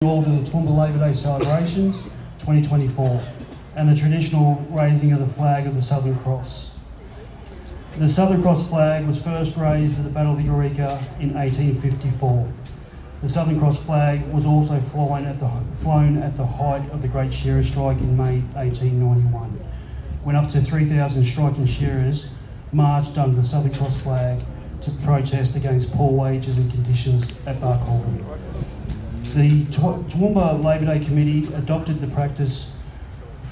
all to the Toowoomba Labor Day celebrations 2024 and the traditional raising of the flag of the Southern Cross. The Southern Cross flag was first raised at the Battle of the Eureka in 1854. The Southern Cross flag was also flown at the height of the Great Shearer Strike in May 1891, when up to 3,000 striking shearers marched under the Southern Cross flag to protest against poor wages and conditions at Barcaldine. The Toowoomba Labor Day Committee adopted the practice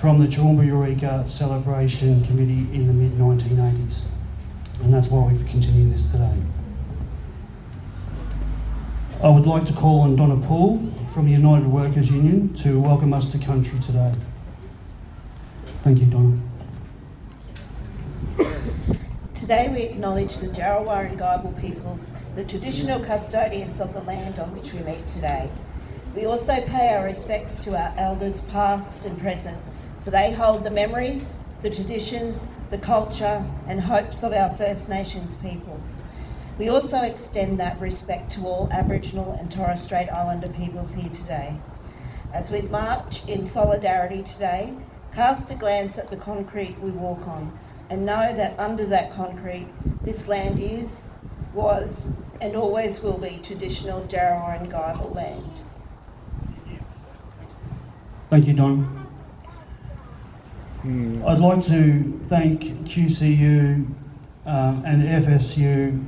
from the Toowoomba Eureka Celebration Committee in the mid-1980s, and that's why we've continued this today. I would like to call on Donna Poole from the United Workers Union to welcome us to country today. Thank you, Donna. Today we acknowledge the Djarawar and Guyabal peoples, the traditional custodians of the land on which we meet today. We also pay our respects to our elders past and present, for they hold the memories, the traditions, the culture and hopes of our First Nations people. We also extend that respect to all Aboriginal and Torres Strait Islander peoples here today. As we march in solidarity today, cast a glance at the concrete we walk on and know that under that concrete, this land is, was and always will be traditional Djarawar and Guyabal land. Thank you, Don. I'd like to thank QCU and FSU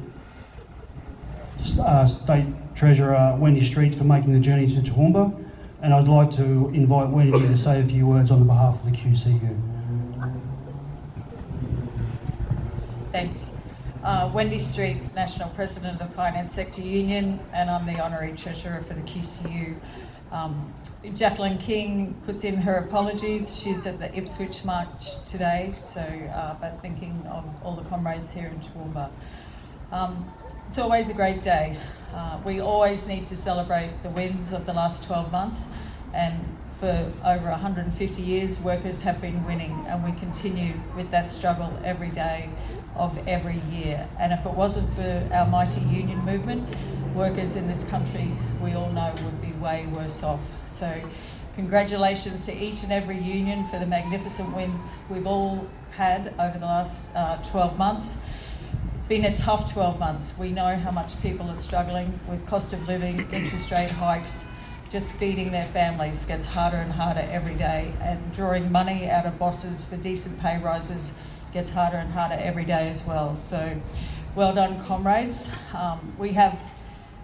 State Treasurer Wendy Streets for making the journey to Toowoomba, and I'd like to invite Wendy to say a few words on behalf of the QCU. Thanks. Wendy Streets, National President of the Finance Sector Union, and I'm the Honorary Treasurer for the QCU. Jacqueline King puts in her apologies. She's at the Ipswich March today, so but thinking of all the comrades here in Toowoomba. It's always a great day. We always need to celebrate the wins of the last 12 months, and for over 150 years workers have been winning, and we continue with that struggle every day of every year. And if it wasn't for our mighty union movement, workers in this country, we all know, would be way worse off. So congratulations to each and every union for the magnificent wins we've all had over the last 12 months. It's been a tough 12 months. We know how much people are struggling with cost of living, interest rate hikes. Just feeding their families gets harder and harder every day, and drawing money out of bosses for decent pay rises gets harder and harder every day as well. So well done, comrades. We have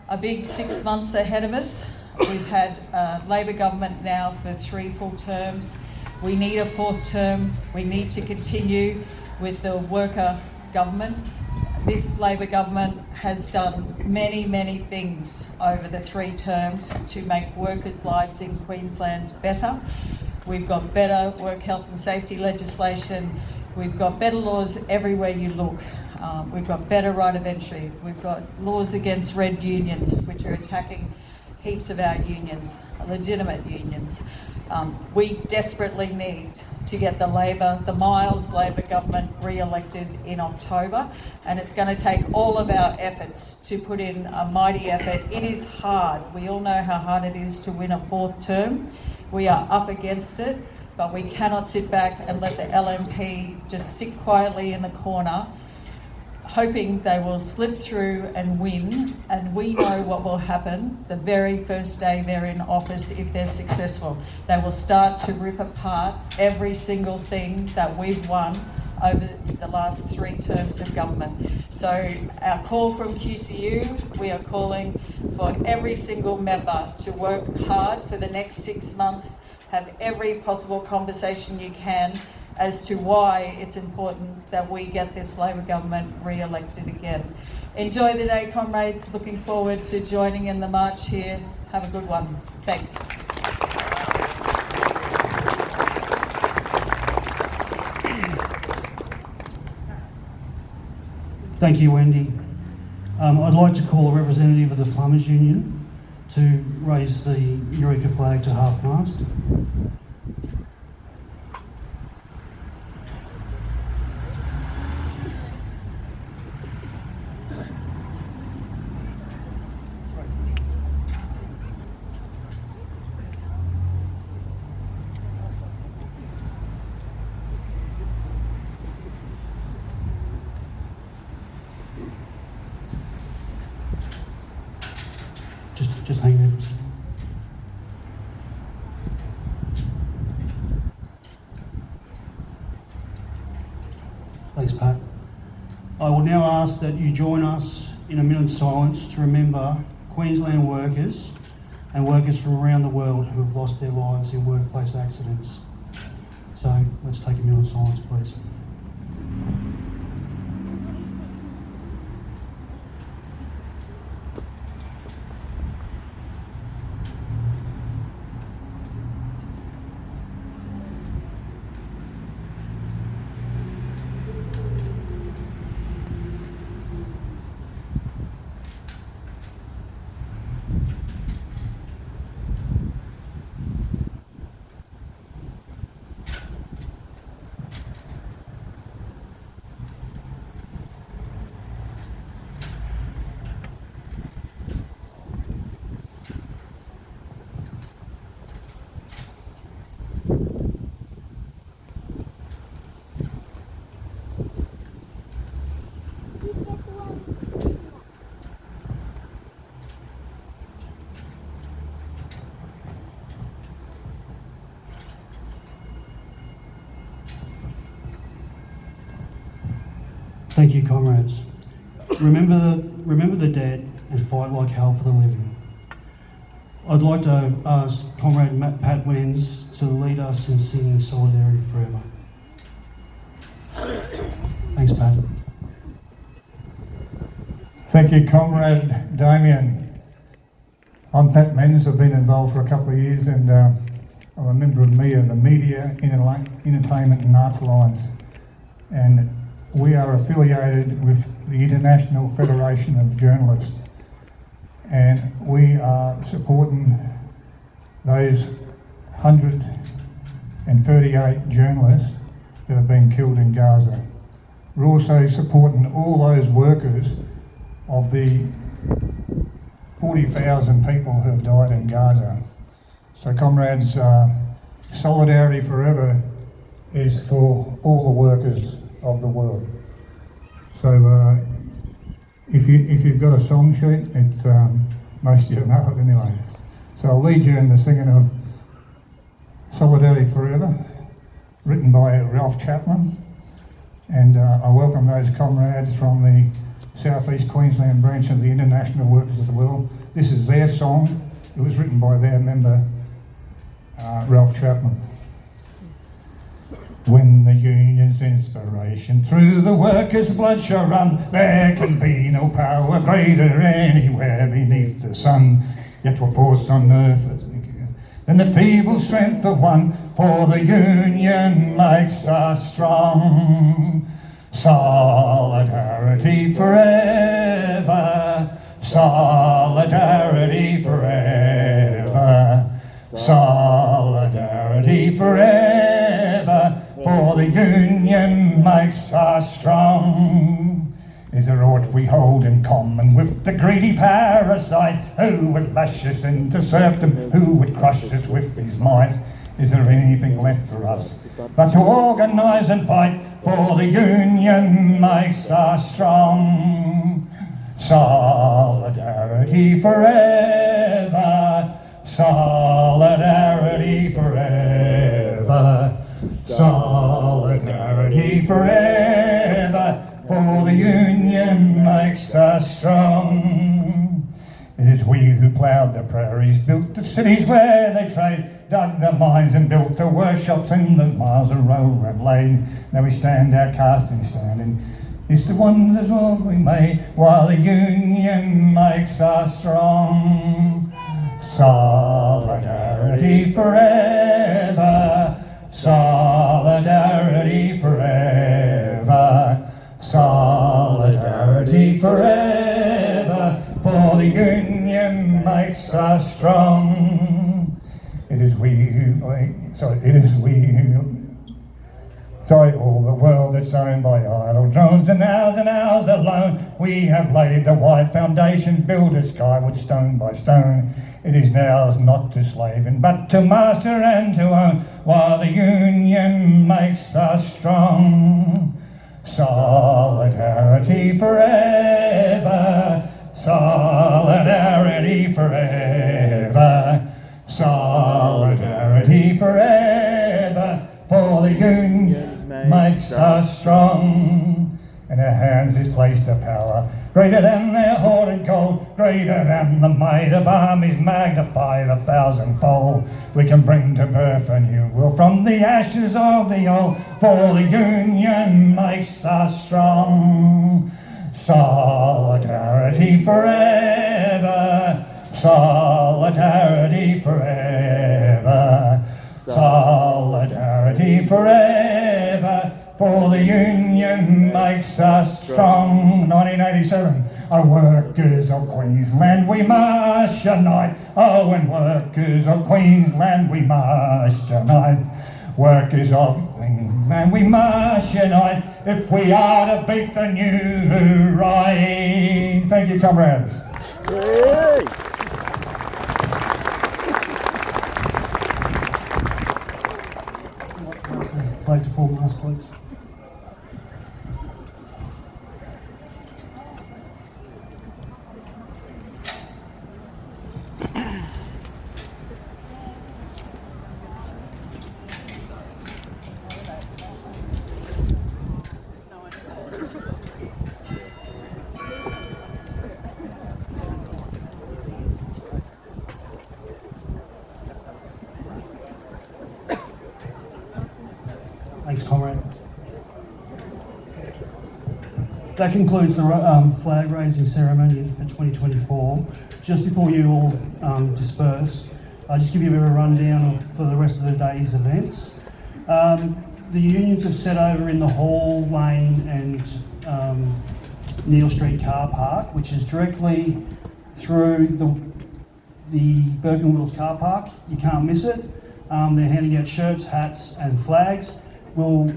a big 6 months ahead of us. We've had a Labor government now for 3 full terms. We need a 4th term. We need to continue with the worker government. This Labor government has done many, many things over the 3 terms to make workers' lives in Queensland better. We've got better work health and safety legislation. We've got better laws everywhere you look. We've got better right of entry. We've got laws against red unions, which are attacking heaps of our unions, legitimate unions. We desperately need to get the Miles Labor government re-elected in October, and it's going to take all of our efforts to put in a mighty effort. It is hard. We all know how hard it is to win a 4th term. We are up against it, but we cannot sit back and let the LNP just sit quietly in the corner, hoping they will slip through and win. And we know what will happen the very first day they're in office if they're successful. They will start to rip apart every single thing that we've won over the last 3 terms of government. So our call from QCU, we are calling for every single member to work hard for the next 6 months, have every possible conversation you can as to why it's important that we get this Labor government re-elected again. Enjoy the day, comrades. Looking forward to joining in the march here. Have a good one. Thanks. Thank you, Wendy. I'd like to call a representative of the Plumbers Union to raise the Eureka flag to half-mast. Just hang there for a second. Thanks, Pat. I will now ask that you join us in a minute of silence to remember Queensland workers and workers from around the world who have lost their lives in workplace accidents. So let's take a minute of silence, please. Thank you, comrades. Remember the dead and fight like hell for the living. I'd like to ask Comrade Pat Wens to lead us in singing Solidarity Forever. Thanks, Pat. Thank you, Comrade Damien. I'm Pat Menz. I've been involved for a couple of years, and I'm a member of MIA, the Media, Entertainment and Arts Alliance. And we are affiliated with the International Federation of Journalists. And we are supporting those 138 journalists that have been killed in Gaza. We're also supporting all those workers of the 40,000 people who have died in Gaza. So comrades, Solidarity Forever is for all the workers of the world. So if you've got a song sheet, it's most of you know it anyway. So I'll lead you in the singing of Solidarity Forever, written by Ralph Chapman, and I welcome those comrades from the South East Queensland branch of the International Workers of the World. This is their song. It was written by their member, Ralph Chapman. When the union's inspiration through the workers' blood shall run, there can be no power greater anywhere beneath the sun. Yet we're forced on earth than the feeble strength of one, for the union makes us strong. Solidarity forever, solidarity forever, solidarity forever, for the union makes us strong. Is there aught we hold in common with the greedy parasite who would lash us into serfdom, who would crush us with his might? Is there anything left for us but to organise and fight, for the union makes us strong? Solidarity forever, solidarity forever, solidarity forever, for the union makes us strong. It is we who ploughed the prairies, built the cities where they trade, dug the mines and built the workshops in the miles of railroad laid. Now we stand outcast and standing. It's the wonders of we made, while the union makes us strong. Solidarity forever, solidarity forever, solidarity forever, for the union makes us strong. It is we who, all the world that's owned by idle drones, and ours alone. We have laid the wide foundation, built it skyward stone by stone. It is ours not to slave in, but to master and to own, while the union makes us strong. Solidarity forever, Solidarity forever, solidarity forever, for the union makes us strong. In our hands is placed a power greater than their hoarded gold, greater than the might of armies magnified 1,000-fold. We can bring to birth a new world from the ashes of the old, for the union makes us strong. Solidarity forever, solidarity forever, solidarity forever, for the union makes us strong. 1987, our workers of Queensland, we must unite. Oh, and workers of Queensland, we must unite. Workers of Queensland, we must unite if we are to beat the new right. Thank you, comrades. Yay! Flag to form last, please. Thanks, comrade. That concludes the flag raising ceremony for 2024. Just before you all disperse, I'll just give you a bit of a rundown for the rest of the day's events. The unions have set over in the Hall Lane and Neil Street car park, which is directly through the Birkin Wheels car park. You can't miss it. They're handing out shirts, hats and flags. We'll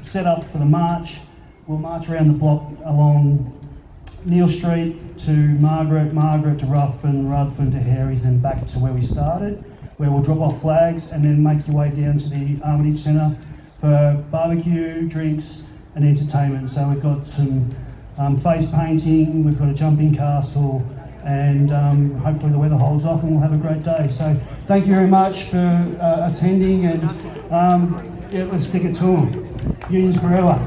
set up for the march. We'll march around the block along Neil Street to Margaret to Ruthven to Harry's, and back to where we started, where we'll drop off flags and then make your way down to the Armitage Centre for barbecue, drinks and entertainment. So we've got some face painting, we've got a jumping castle, and hopefully the weather holds off and we'll have a great day. So thank you very much for attending, and yeah, let's stick it to them. Unions forever.